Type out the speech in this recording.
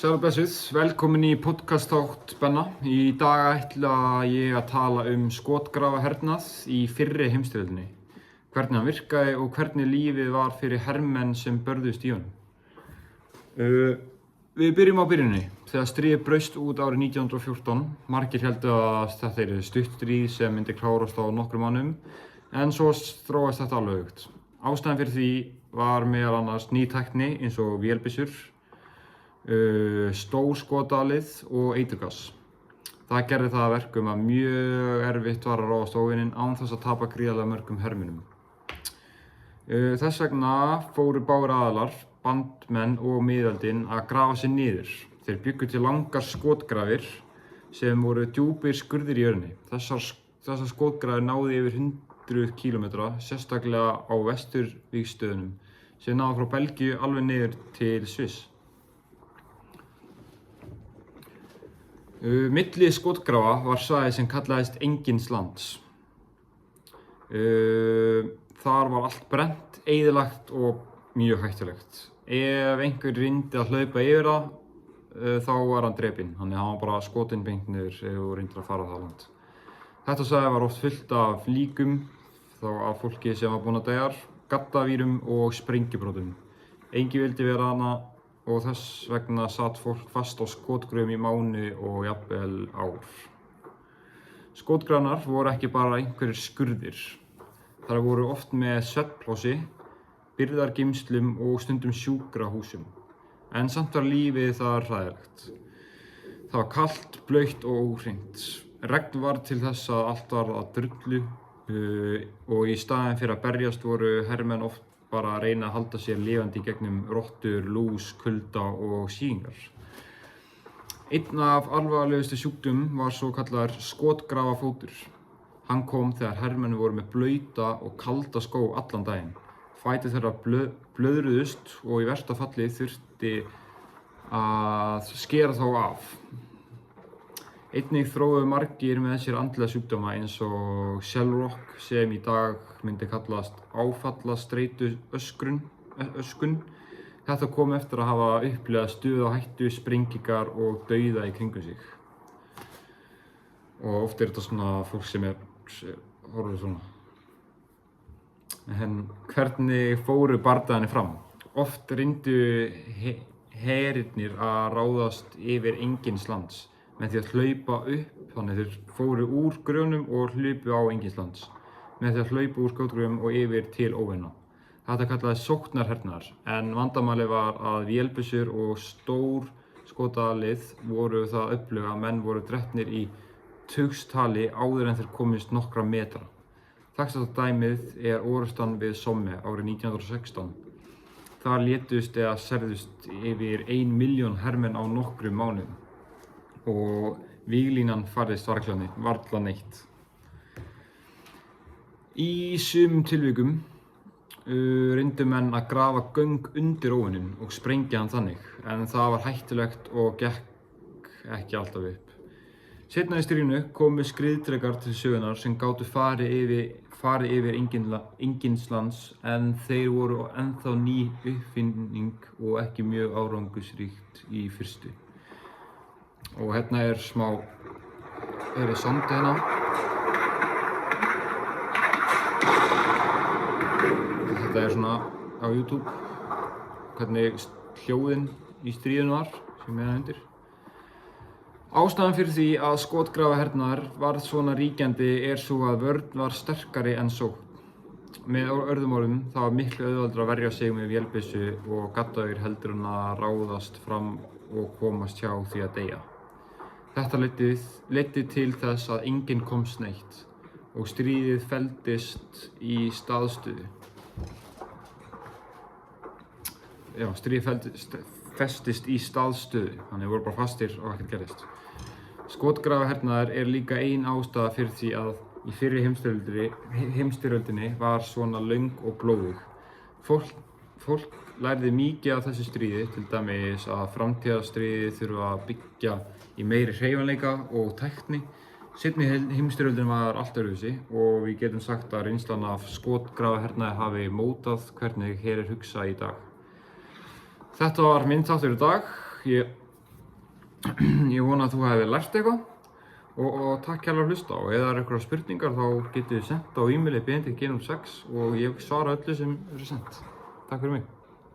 Sæl og blessuð, velkomin í podcast-þátt Benna. Í dag ætla ég að tala skotgrafahernað í fyrri heimsstyrjöldinni. Hvernig hann virkaði og hvernig lífið var fyrir hermenn sem börðust í honum. Við byrjum á byrjunni. Þegar stríðið braust út árið 1914, margir héldu að þetta yrði stutt stríð sem myndi klárast á nokkrum mánuðum, en svo þróaðist þetta alveg öfugt. Ástæðan fyrir því var meðal annars ný tækni eins og vélbyssur, stórskotalið og eiturgas. Það gerði það að verkum að mjög erfitt var að ráðast á óvininn án þess að tapa gríðarlega mörgum hermönnum. Þess vegna fóru báðir aðilar, bandmenn og miðöldin, að grafa sig niður. Þeir bjuggu til langar skotgrafir sem voru djúpir skurðir í jörðinni. Þessar skotgrafir náðu yfir 100 kílómetra, sérstaklega á vesturvígstöðunum, sem náðu frá Belgíu alveg niður til Sviss. Milli skotgrafa var svæði sem kallaðist Enginslands. Þar var allt brennt, eyðilagt og mjög hættulegt. Ef einhver reyndi að hlaupa yfir það, þá var hann drepinn. Þannig að hann var bara skotinn beint niður ef þú reyndir að fara það land. Þetta svæði var oft fullt af líkum, þá af fólki sem var búin að deyja, gaddavírum og sprengjubrotum. Enginn vildi vera þarna og þess vegna satt fólk fast á skotgröfum í mánuði og jafnvel ár. Skotgrafirnar voru ekki bara einhverjir skurðir. Þær voru oft með svefnplássi, birgðargeymslum og stundum sjúkrahúsum. En samt var lífið þar hræðilegt. Það var kalt, blautt og óhreint. Regn var til þess að allt var að drullu og í staðinn fyrir að berjast voru hermenn oft bara að reyna að halda sér lifandi í gegnum rottur, lús, kulda og sýkingar. Einn af alvarlegustu sjúkdómum var svo kallaður skotgrafafótur. Hann kom þegar hermenn voru með blauta og kalda skó allan daginn. Fætur þeirra blöðruðust og í versta falli þurfti að skera þá af. Einnig þróuðu margir með sér andlega sjúkdóma eins og shellrock sem í dag myndi kallast áfallastreitu-öskun. Þetta kom eftir að hafa upplifað stöðuhættu, sprengingar og dauða í kringum sig. Og oft þetta svona fólk sem horfir svona. En hvernig fóru bardagarnir fram? Oft reyndu herirnir að ráðast yfir Enginslands með því að hlaupa upp, þannig þeir fóru úr gröfunum og hlupu á Enginslands, með því að hlaupa úr skotgröfum og yfir til óvinna. Þetta kallaðist sóknarhernaðar, en vandamálið var að vélbyssur og stór skotalið voru það öflug að menn voru drepnir í tugstali áður en þeir komist nokkra metra. Þekktasta dæmið er orrustan við Somme árið 1916. Þar létust eða særðust yfir 1 milljón hermenn á nokkrum mánuðum. Og víglínan færðist varla neitt. Í sumum tilvikum reyndu menn að grafa göng undir óvininn og sprengja hann þannig, en það var hættulegt og gekk ekki alltaf upp. Seinna í stríðinu komu skriðdrekar til sögunnar sem gátu farið yfir Enginslands, en þeir voru ennþá ný uppfinning og ekki mjög árangursríkt í fyrstu. Og hérna smá sandi hérna. Þetta svona á YouTube, hvernig hljóðin í stríðinu var, sem hérna undir. Ástæðan fyrir því að skotgrafahernaðar varð svona ríkjandi svo að vörn var sterkari en sókn. Með öðrum orðum, það var miklu auðveldara að verja sig með vélbyssu og gaddavir heldur en að ráðast fram og komast hjá því að deyja. Þetta leiddi til þess að enginn komst neitt og stríðið festist í staðstöðu. Þannig voru bara fastir og ekkert gerðist. Skotgrafahernaðar líka ein ástæða fyrir því að í fyrri heimsstyrjöldinni var svona löng og blóðug. Fólk lærði mikið af þessu stríði, til dæmis að framtíðarstríði þurfa að byggja í meiri hreyfanleika og tækni. Seinni heimsstyrjöldin var allt öðruvísi og við getum sagt að reynslan af skotgrafahernaði hafi mótað hvernig herir hugsa í dag. Þetta var minn þáttur í dag. Ég Ég vona að þú hefur lært eitthvað og takk hérlega að hlusta og ef það eru eitthvað spurningar þá getur þið sendt á e-mailið benedikt6 og ég svara öllu sem eru sendt. Takk fyrir mig.